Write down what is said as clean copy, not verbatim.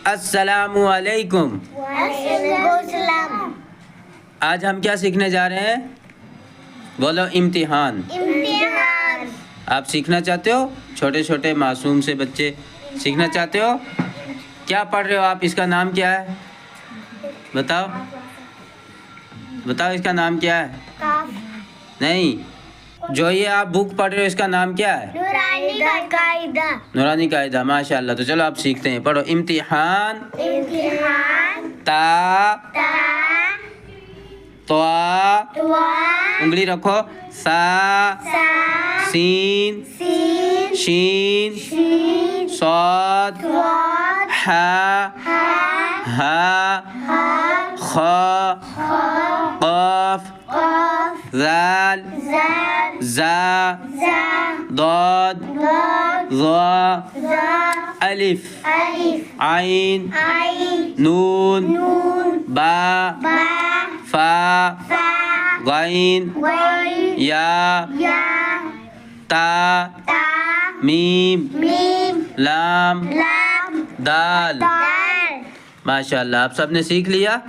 अस्सलामु अलैकुम। आज हम क्या सीखने जा रहे हैं? बोलो इम्तिहान। इम्तिहान। आप सीखना चाहते हो? छोटे छोटे मासूम से बच्चे सीखना चाहते हो? क्या पढ़ रहे हो आप? इसका नाम क्या है? बताओ बताओ, इसका नाम क्या है? काफ। नहीं, जो ये आप बुक पढ़ रहे हो इसका नाम क्या है? नूरानी कायदा। नूरानी कायदा। माशाल्लाह। तो चलो आप सीखते हैं। पढ़ो इम्तिहान। इम्तिहान। ता ता त्वा, त्वा उंगली रखो, सा सा सीन सीन शीन शीन सौद स्वाद हा हा हा हा खा खा क़ाफ क़ाफ ज़ाल ज़ाल ज़ा ज़ा ضاد ضاد ظا ज़ा अलिफ अलिफ आइन आइन नून नून बा बा फा फा गैन गैन या या ता ता मीम मीम लाम लाम दाल। दाल। माशाल्लाह, आप सबने सीख लिया।